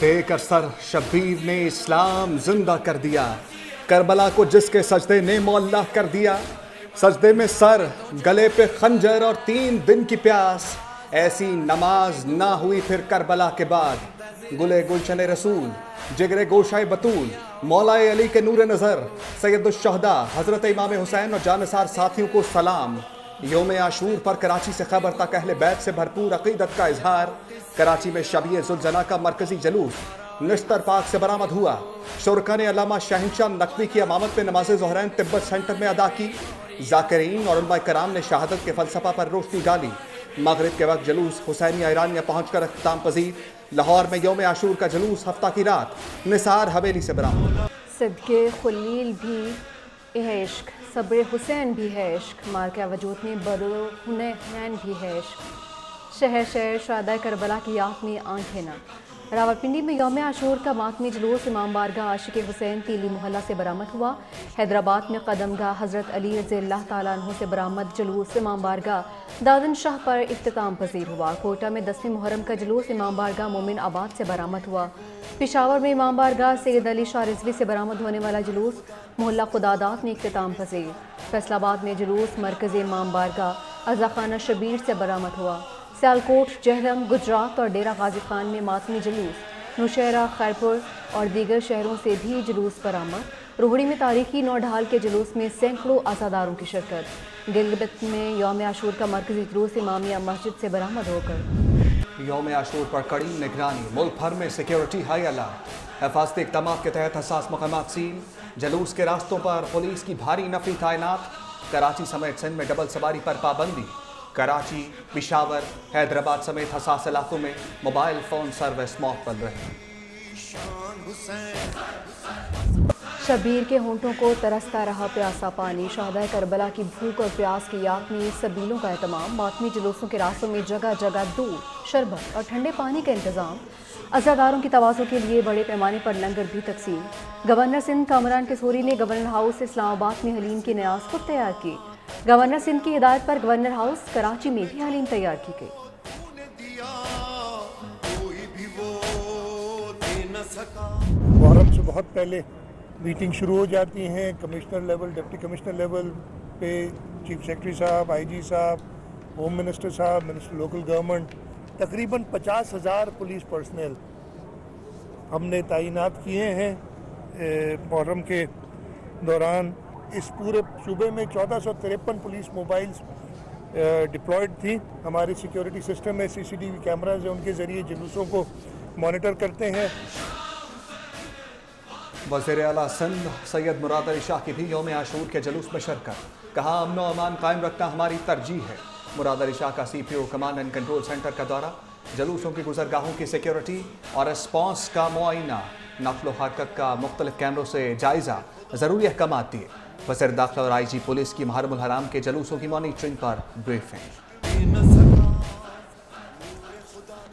دے کر سر شبیر نے اسلام زندہ کر دیا، کربلا کو جس کے سجدے نے مولا کر دیا، سجدے میں سر، گلے پہ خنجر اور 3 دن کی پیاس، ایسی نماز نہ ہوئی پھر کربلا کے بعد۔ گلے گلشن رسول، جگرے گوشہ بطول، مولا علی کے نور نظر، سید الشہداء حضرت امام حسین اور جانثار ساتھیوں کو سلام۔ یوم عاشور پر کراچی سے خیبر تک اہل بیت سے بھرپور عقیدت کا اظہار۔ کراچی میں شب ذوالجناح کا مرکزی جلوس نشتر پاک سے برآمد ہوا۔ شرکا نے علامہ شہنشاہ نقوی کی امامت میں نماز ظہرین تبت سینٹر میں ادا کی۔ ذاکرین اور علماء کرام نے شہادت کے فلسفہ پر روشنی ڈالی۔ مغرب کے وقت جلوس حسینیہ ایرانیہ پہنچ کر اختتام پذیر۔ لاہور میں یوم عاشور کا جلوس ہفتہ کی رات نثار حویلی سے برآمد۔ صدقے خلیل بھی ہے عشق، صبر حسین بھی ہے عشق، مارکہ وجود میں بدر حنین بھی ہے عشق، شہر شہر شہدائے کربلا کی یاد میں آنکھیں نہ۔ راولپنڈی میں یوم عاشور کا ماتمی جلوس امام بارگاہ عاشق حسین تیلی محلہ سے برآمد ہوا۔ حیدرآباد میں قدم گاہ حضرت علی رضی اللہ تعالیٰ عنہ سے برآمد جلوس امام بارگاہ دادن شاہ پر اختتام پذیر ہوا۔ کوئٹہ میں 10ویں محرم کا جلوس امام بارگاہ مومن آباد سے برآمد ہوا۔ پشاور میں امام بارگاہ سید علی شاہ رضوی سے برآمد ہونے والا جلوس محلہ خداداد میں اختتام پذیر۔ فیصل آباد میں جلوس مرکزی امام بارگاہ عزا خانہ شبیر سے برآمد ہوا۔ سیالکوٹ، جہلم، گجرات اور ڈیرہ غازی خان میں ماتمی جلوس، نوشہرہ، خیرپور اور دیگر شہروں سے بھی جلوس برآمد۔ روہڑی میں تاریخی نوڈھال کے جلوس میں سینکڑوں عزاداروں کی شرکت۔ گلگت میں یوم عاشور کا مرکزی جلوس امامیہ مسجد سے برآمد ہو کر یوم عاشور پر کڑی نگرانی، ملک بھر میں سیکیورٹی ہائی الرٹ، حفاظتی اقدامات کے تحت حساس مقامات سیل، جلوس کے راستوں پر پولیس کی بھاری نفری تعینات۔ کراچی سمیت سندھ میں ڈبل سواری پر پابندی۔ کراچی، پشاور، حیدرآباد سمیت حساس علاقوں میں موبائل فون سروس معطل رہی۔ شبیر کے ہونٹوں کو ترستا رہا پیاسا پانی، شہدائے کربلا کی بھوک اور پیاس کی یاد میں سبیلوں کا اہتمام، ماتمی جلوسوں کے راستوں میں جگہ جگہ دودھ، شربت اور ٹھنڈے پانی کا انتظام، عزاداروں کی تواضع کے لیے بڑے پیمانے پر لنگر بھی تقسیم۔ گورنر سندھ کامران کسوری نے گورنر ہاؤس اسلام آباد میں حلیم کی نیاز خود تیار کی۔ گورنر سندھ کی ہدایت پر گورنر ہاؤس کراچی میں بھی حلیم تیار کی گئی۔ محرم سے بہت پہلے میٹنگ شروع ہو جاتی ہیں، commissioner level, deputy commissioner level پہ چیف سیکرٹری صاحب، آئی جی صاحب، ہوم منسٹر صاحب، منسٹر لوکل گورنمنٹ، تقریباً 50,000 پولیس پرسنل ہم نے تعینات کیے ہیں محرم کے دوران۔ اس پورے صوبے میں 1453 پولیس موبائلز ڈپلائڈ تھیں۔ ہمارے سیکیورٹی سسٹم میں CCTV کیمراز ہیں، ان کے ذریعے جلوسوں کو مانیٹر کرتے ہیں۔ وزیر اعلیٰ سندھ سید مراد علی شاہ کی بھی یوم عاشور کے جلوس میں شرکت، کہا امن و امان قائم رکھنا ہماری ترجیح ہے۔ مراد علی شاہ کا CPO command and control centre کا دورہ، جلوسوں کی گزرگاہوں کی سیکیورٹی اور رسپانس کا معائنہ، نقل و حرکت کا مختلف کیمروں سے جائزہ، ضروری احکامات دیے۔ وزیر داخلہ اور IG پولیس کی محرم الحرام کے جلوسوں کی مانیٹرنگ پر بریفنگ۔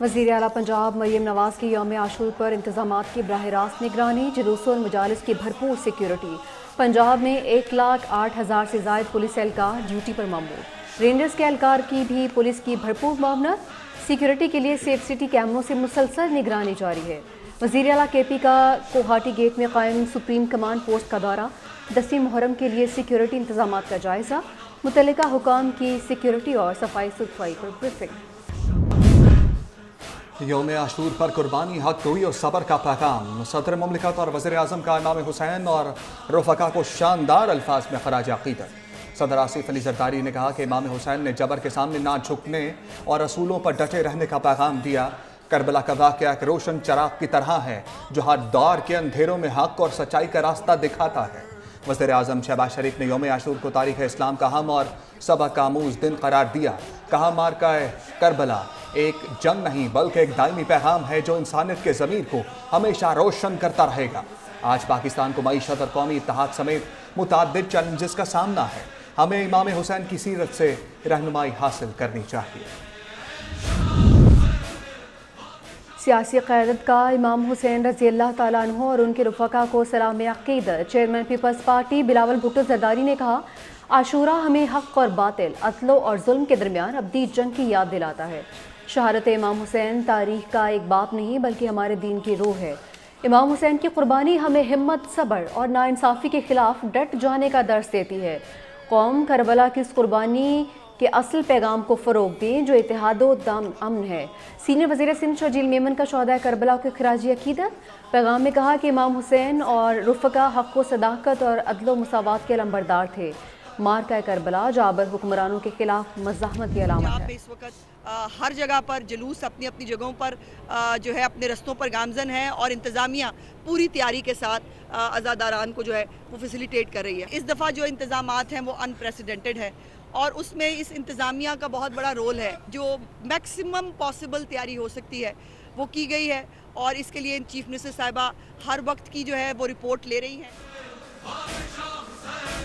وزیر اعلیٰ پنجاب مریم نواز کی یوم عاشور پر انتظامات کی براہ راست نگرانی، جلوسوں اور مجالس کی بھرپور سیکیورٹی۔ پنجاب میں 1,08,000 سے زائد پولیس اہلکار ڈیوٹی پر مامور، رینجرز کے اہلکار کی بھی پولیس کی بھرپور معاونت۔ سیکیورٹی کے لیے سیف سٹی کیمروں سے مسلسل نگرانی جاری ہے۔ وزیر اعلیٰ KP کا کوہاٹی گیٹ میں قائم سپریم کمانڈ پوسٹ کا دورہ، 10ویں محرم کے لیے سیکیورٹی انتظامات کا جائزہ، متعلقہ حکام کی سیکیورٹی اور صفائی ستھرائی پر بریفنگ۔ یوم عاشور پر قربانی، حق گوئی اور صبر کا پیغام، صدر مملکت اور وزیر اعظم کا امام حسین اور رفقا کو شاندار الفاظ میں خراج عقیدت۔ صدر آصف علی زرداری نے کہا کہ امام حسین نے جبر کے سامنے نہ جھکنے اور اصولوں پر ڈٹے رہنے کا پیغام دیا۔ کربلا کا واقعہ ایک روشن چراغ کی طرح ہے جو ہر دور کے اندھیروں میں حق اور سچائی کا راستہ دکھاتا ہے۔ وزیر اعظم شہباز شریف نے یوم عاشور کو تاریخ اسلام کا اہم اور سبق آموز دن قرار دیا، کہا مارکہ کربلا ایک جنگ نہیں بلکہ ایک دائمی پیغام ہے جو انسانیت کے ضمیر کو ہمیشہ روشن کرتا رہے گا۔ آج پاکستان کو معیشت اور قومی اتحاد سمیت متعدد چیلنجز کا سامنا ہے، ہمیں امام حسین کی سیرت سے رہنمائی حاصل کرنی چاہیے۔ سیاسی قیادت کا امام حسین رضی اللہ تعالیٰ عنہ اور ان کے رفقا کو سلام عقیدت۔ چیئرمین پیپلز پارٹی بلاول بھٹو زرداری نے کہا عاشورہ ہمیں حق اور باطل، عدل اور ظلم کے درمیان ابدی جنگ کی یاد دلاتا ہے۔ شہادت امام حسین تاریخ کا ایک باب نہیں بلکہ ہمارے دین کی روح ہے۔ امام حسین کی قربانی ہمیں ہمت، صبر اور ناانصافی کے خلاف ڈٹ جانے کا درس دیتی ہے۔ قوم کربلا کی اس قربانی کے اصل پیغام کو فروغ دیں جو اتحاد و امن ہے۔ سینئر وزیر سندھ شرجیل میمن کا شہداء کربلا کو خراج عقیدت۔ پیغام میں کہا کہ امام حسین اور رفقا حق و صداقت اور عدل و مساوات کے علمبردار تھے۔ مارکہ کربلا جابر حکمرانوں کے خلاف مزاحمت کی علامت ہے۔ اس وقت ہر جگہ پر جلوس اپنی اپنی جگہوں پر جو ہے اپنے رستوں پر گامزن ہے اور انتظامیہ پوری تیاری کے ساتھ عزاداران کو جو ہے وہ فیسیلیٹیٹ کر رہی ہے۔ اس دفعہ جو انتظامات ہیں وہ انپریسیڈنٹڈ ہے اور اس میں اس انتظامیہ کا بہت بڑا رول ہے۔ جو میکسیمم پاسبل تیاری ہو سکتی ہے وہ کی گئی ہے اور اس کے لیے چیف منسٹر صاحبہ ہر وقت کی جو ہے وہ رپورٹ لے رہی ہیں۔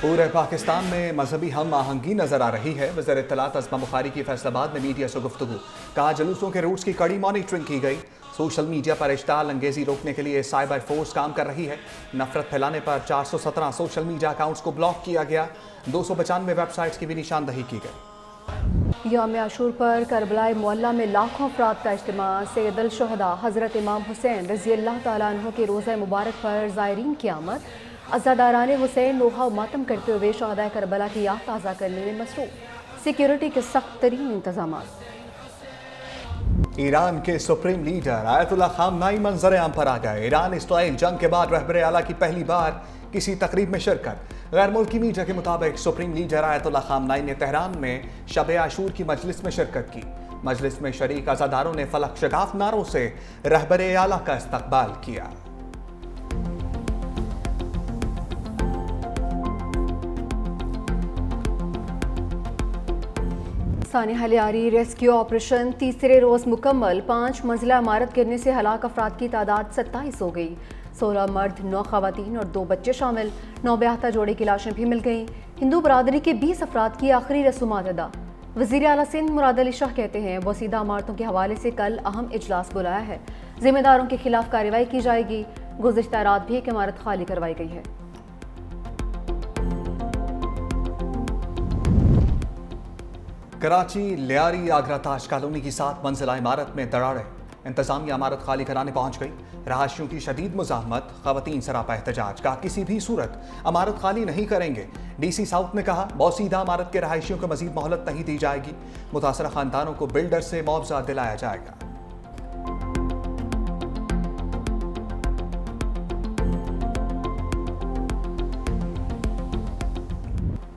پورے پاکستان میں مذہبی ہم آہنگی نظر آ رہی ہے۔ وزیر اطلاعات عظمہ بخاری کی فیصل آباد میں میڈیا سے گفتگو، کہا جلوسوں کے روٹس کی کڑی مانیٹرنگ کی گئی۔ سوشل میڈیا پر اشتعال انگیزی روکنے کے لیے سائبر فورس کام کر رہی ہے۔ نفرت پھیلانے پر 417 سوشل میڈیا اکاؤنٹس کو بلاک کیا گیا، 295 ویب سائٹس کی بھی نشاندہی کی گئی۔ یوم عاشور پر کربلا معلیٰ میں لاکھوں افراد کا اجتماع۔ سید الشہداء حضرت امام حسین رضی اللہ تعالیٰ عنہ کے روزہ مبارک پر زائرین کی آمد۔ عزاداران حسین نوحہ و ماتم کرتے ہوئے شہداء کربلا کی یاد تازہ کرنے میں مصروف۔ سیکیورٹی کے سخت ترین انتظامات۔ ایران کے سپریم لیڈر آیت اللہ خامنائی منظر عام پر آ گئے۔ ایران اسرائیل جنگ کے بعد رہبر اعلیٰ کی پہلی بار کسی تقریب میں شرکت۔ غیر ملکی میڈیا کے مطابق سپریم لیڈر آیت اللہ خامنائی نے تہران میں شب عاشور کی مجلس میں شرکت کی۔ مجلس میں شریک عزاداروں نے فلک شگاف نعروں سے رہبر اعلیٰ کا استقبال کیا۔ سانحہ لیاری ریسکیو آپریشن تیسرے روز مکمل۔ 5 منزلہ عمارت گرنے سے ہلاک افراد کی تعداد 27 ہو گئی۔ 16 مرد، 9 خواتین اور 2 بچے شامل۔ 9 بیاہتہ جوڑے کی لاشیں بھی مل گئیں۔ ہندو برادری کے 20 افراد کی آخری رسومات ادا۔ وزیر اعلیٰ سندھ مراد علی شاہ کہتے ہیں بوسیدہ عمارتوں کے حوالے سے کل اہم اجلاس بلایا ہے، ذمہ داروں کے خلاف کارروائی کی جائے گی۔ گزشتہ رات بھی ایک عمارت خالی کروائی گئی ہے۔ کراچی لیاری آگرہ تاج کالونی کی 7 منزلہ عمارت میں دراڑیں۔ انتظامیہ عمارت خالی کرانے پہنچ گئی۔ رہائشیوں کی شدید مزاحمت، خواتین سراپا احتجاج، کہا کسی بھی صورت عمارت خالی نہیں کریں گے۔ ڈی سی ساؤتھ نے کہا بوسیدہ عمارت کے رہائشیوں کو مزید مہلت نہیں دی جائے گی، متاثرہ خاندانوں کو بلڈر سے معاوضہ دلایا جائے گا۔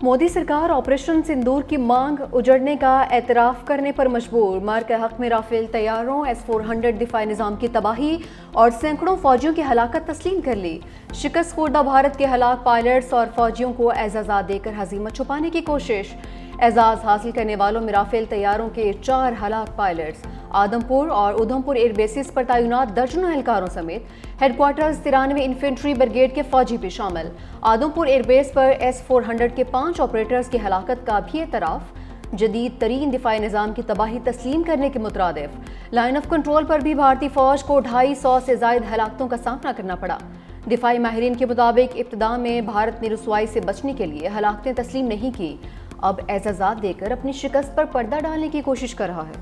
مودی سرکار آپریشن سندور کی مانگ اجڑنے کا اعتراف کرنے پر مجبور۔ مارکہ حق میں رافیل طیاروں S-400 دفاعی نظام کی تباہی اور سینکڑوں فوجیوں کی ہلاکت تسلیم کر لی۔ شکست خوردہ بھارت کے ہلاک پائلٹس اور فوجیوں کو اعزازات دے کر ہزیمت چھپانے کی کوشش۔ اعزاز حاصل کرنے والوں میں رافیل طیاروں کے 4 ہلاک پائلٹس، آدمپور اور ادھمپور ایئر بیسز پر تعینات درجنوں اہلکاروں سمیت ہیڈ کوارٹرز 93 انفینٹری بریگیڈ کے فوجی بھی شامل۔ آدمپور ایئر بیس پر S-400 کے 5 آپریٹرز کی ہلاکت کا بھی اعتراف۔ جدید ترین دفاعی نظام کی تباہی تسلیم کرنے کے مترادف لائن آف کنٹرول پر بھی بھارتی فوج کو 250 سے زائد ہلاکتوں کا سامنا کرنا پڑا۔ دفاعی ماہرین کے مطابق ابتدا میں بھارت نے رسوائی سے بچنے کے لیے ہلاکتیں تسلیم نہیں کی، اب اعزازات دے کر اپنی شکست پر پردہ ڈالنے کی کوشش کر رہا ہے۔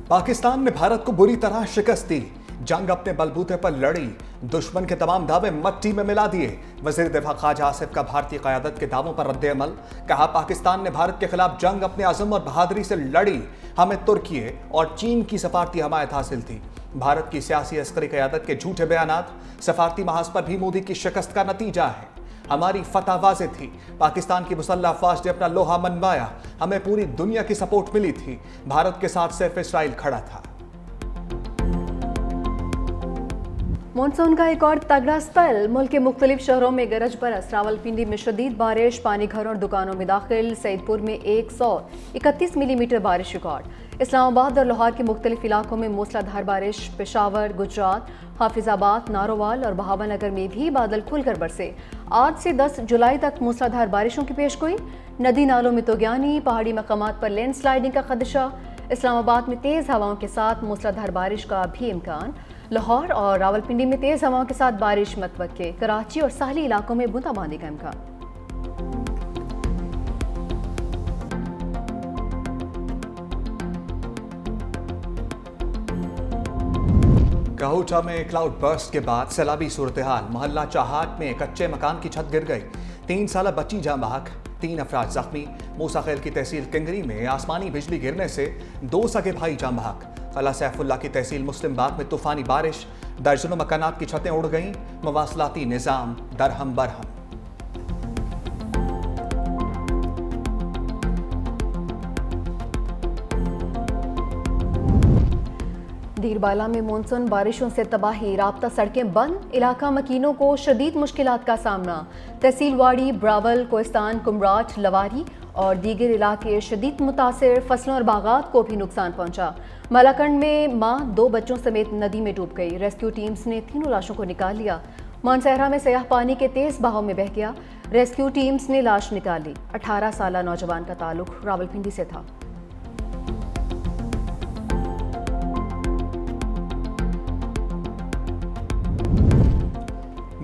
پاکستان نے بھارت کو بری طرح شکست دی، جنگ اپنے بلبوتے پر لڑی، دشمن کے تمام دعوے مٹی میں ملا دیے۔ وزیر دفاع خواجہ آصف کا بھارتی قیادت کے دعووں پر رد عمل، کہا پاکستان نے بھارت کے خلاف جنگ اپنے عزم اور بہادری سے لڑی، ہمیں ترکی اور چین کی سفارتی حمایت حاصل تھی۔ بھارت کی سیاسی عسکری قیادت کے جھوٹے بیانات سفارتی محاذ پر بھی مودی کی شکست کا نتیجہ ہے۔ ہماری فتح واضح تھی، پاکستان کی مسلح افواج نے اپنا لوہا منوایا، ہمیں پوری دنیا کی سپورٹ ملی تھی، بھارت کے ساتھ صرف اسرائیل کھڑا تھا۔ مونسون کا ایک اور تگڑا سپیل، ملک کے مختلف شہروں میں گرج برس، راولپنڈی میں شدید بارش، پانی گھروں اور دکانوں میں داخل، سعید پور میں 131 ملی میٹر بارش ریکارڈ۔ اسلام آباد اور لاہور کے مختلف علاقوں میں موسلا دھار بارش، پشاور، گجرات، حافظ آباد، ناروال اور بہاول نگر میں بھی بادل کھل کر برسے۔ آج سے 10 جولائی تک موسلا دھار بارشوں کی پیش گوئی۔ ندی نالوں میں طغیانی، پہاڑی مقامات پر لینڈ سلائیڈنگ کا خدشہ۔ اسلام آباد میں تیز ہواؤں کے ساتھ موسلا دھار بارش کا بھی امکان۔ لاہور اور راولپنڈی میں تیز ہواؤں کے ساتھ بارش متوقع۔ کراچی اور ساحلی علاقوں میں بوندا باندی کا امکان۔ کہوٹا میں کلاؤڈ برسٹ کے بعد سیلابی صورتحال. محلہ چاہاٹ میں کچے مکان کی چھت گر گئی. 3 سالہ بچی جاں بحق، 3 افراد زخمی. موسیٰ خیل کی تحصیل کنگری میں آسمانی بجلی گرنے سے 2 سگے بھائی جاں بحق. قلعہ سیف اللہ کی تحصیل مسلم باغ میں طوفانی بارش، درجنوں مکانات کی چھتیں اڑ گئیں. مواصلاتی نظام درہم برہم. دیر بالا میں مونسون بارشوں سے تباہی، رابطہ سڑکیں بند، علاقہ مکینوں کو شدید مشکلات کا سامنا. تحصیل واڑی، براول، کوہستان، کمراٹ، لواری اور دیگر علاقے شدید متاثر. فصلوں اور باغات کو بھی نقصان پہنچا. ملاکنڈ میں ماں 2 بچوں سمیت ندی میں ڈوب گئی. ریسکیو ٹیمز نے 3 لاشوں کو نکال لیا. مانسہرہ میں سیاح پانی کے تیز بہاؤ میں بہہ گیا. ریسکیو ٹیمز نے لاش نکالی. 18 سالہ نوجوان کا تعلق راولپنڈی سے تھا.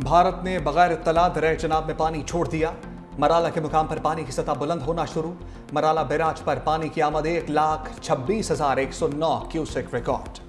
بھارت نے بغیر اطلاع دریا چناب میں پانی چھوڑ دیا. مرالا کے مقام پر پانی کی سطح بلند ہونا شروع. مرالا بیراج پر پانی کی آمد 1,26,109 کیوسک ریکارڈ.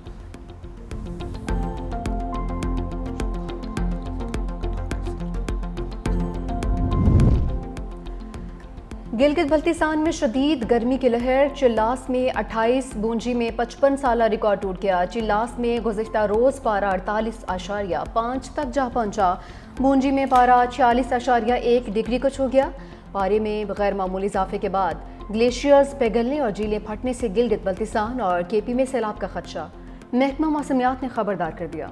گلگت بلتستان میں شدید گرمی کی لہر. چلاس میں 28، بونجی میں 55 سالہ ریکارڈ ٹوٹ گیا. چلاس میں گزشتہ روز پارہ 48.5 تک جا پہنچا. بونجی میں پارہ 46.1 ڈگری کو چھو گیا. پارے میں غیر معمولی اضافے کے بعد گلیشیئرز پگھلنے اور جھیلیں پھٹنے سے گلگت بلتستان اور کے پی میں سیلاب کا خدشہ. محکمہ موسمیات نے خبردار کر دیا.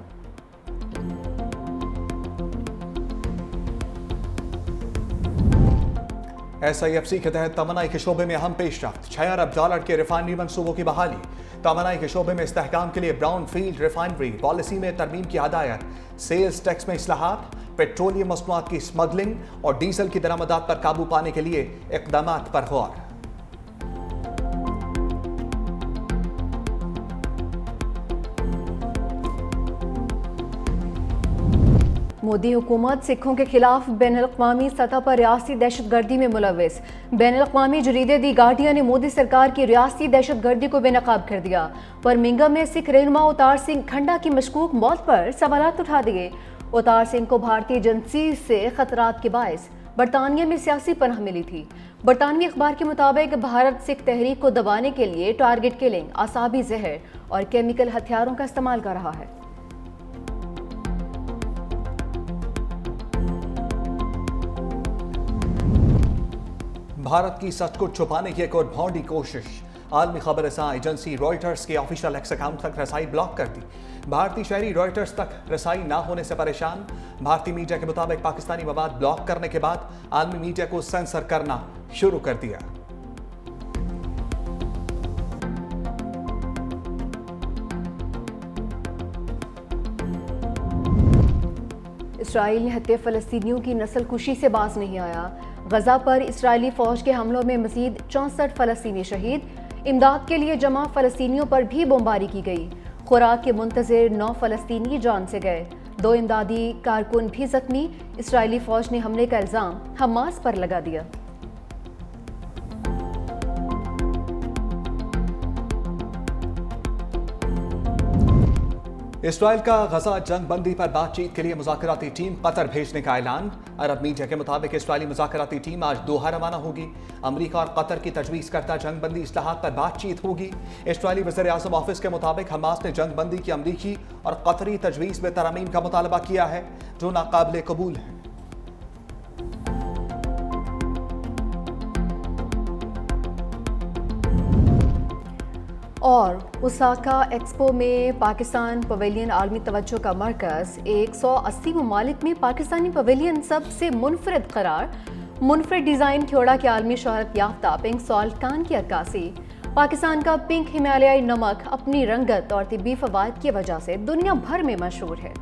SIFC کے تحت توانائی کے شعبے میں اہم پیش رفت. 6 ارب ڈالر کے ریفائنری منصوبوں کی بحالی. توانائی کے شعبے میں استحکام کے لیے براؤن فیلڈ ریفائنری پالیسی میں ترمیم کی ہدایت. سیلز ٹیکس میں اصلاحات. پیٹرولیم مصنوعات کی اسمگلنگ اور ڈیزل کی درآمدات پر قابو پانے کے لیے اقدامات پر غور. مودی حکومت سکھوں کے خلاف بین الاقوامی سطح پر ریاستی دہشت گردی میں ملوث. بین الاقوامی جریدے دی گارڈین نے مودی سرکار کی ریاستی دہشت گردی کو بے نقاب کر دیا. برمنگھم میں سکھ رہنما اوتار سنگھ کھنڈا کی مشکوک موت پر سوالات اٹھا دیے. اوتار سنگھ کو بھارتی ایجنسی سے خطرات کے باعث برطانیہ میں سیاسی پناہ ملی تھی. برطانوی اخبار کے مطابق بھارت سکھ تحریک کو دبانے کے لیے ٹارگٹ کلنگ، اعصابی زہر اور کیمیکل ہتھیاروں کا استعمال کر رہا ہے. بھارت کی سچ کو چھپانے کی ایک اور بھونڈی کوشش. عالمی خبر رساں ایجنسی رائٹرز کے آفیشیل ایکس اکاؤنٹ تک رسائی بلاک کر دی. بھارتی شہری رائٹرز تک رسائی نہ ہونے سے پریشان. بھارتی میڈیا کے مطابق پاکستانی مواد بلاک کرنے کے بعد عالمی میڈیا کو سینسر کرنا شروع کر دیا. اسرائیل نہتے فلسطینیوں کی نسل کشی سے باز نہیں آیا. غزہ پر اسرائیلی فوج کے حملوں میں مزید 64 فلسطینی شہید. امداد کے لیے جمع فلسطینیوں پر بھی بمباری کی گئی. خوراک کے منتظر 9 فلسطینی جان سے گئے. 2 امدادی کارکن بھی زخمی. اسرائیلی فوج نے حملے کا الزام حماس پر لگا دیا. اسرائیل کا غزہ جنگ بندی پر بات چیت کے لیے مذاکراتی ٹیم قطر بھیجنے کا اعلان. عرب میڈیا کے مطابق اسرائیلی مذاکراتی ٹیم آج دوحہ روانہ ہوگی. امریکہ اور قطر کی تجویز کردہ جنگ بندی اصلاحات پر بات چیت ہوگی. اسرائیلی وزیر اعظم آفس کے مطابق حماس نے جنگ بندی کی امریکی اور قطری تجویز میں ترامیم کا مطالبہ کیا ہے جو ناقابل قبول ہے. اور اوساکا ایکسپو میں پاکستان پویلین عالمی توجہ کا مرکز. 180 ممالک میں پاکستانی پویلین سب سے منفرد قرار. منفرد ڈیزائن کھیوڑا کے عالمی شہرت یافتہ پنک سالٹ کان کی عکاسی. پاکستان کا پنک ہمالیائی نمک اپنی رنگت اور طبی فوائد کی وجہ سے دنیا بھر میں مشہور ہے.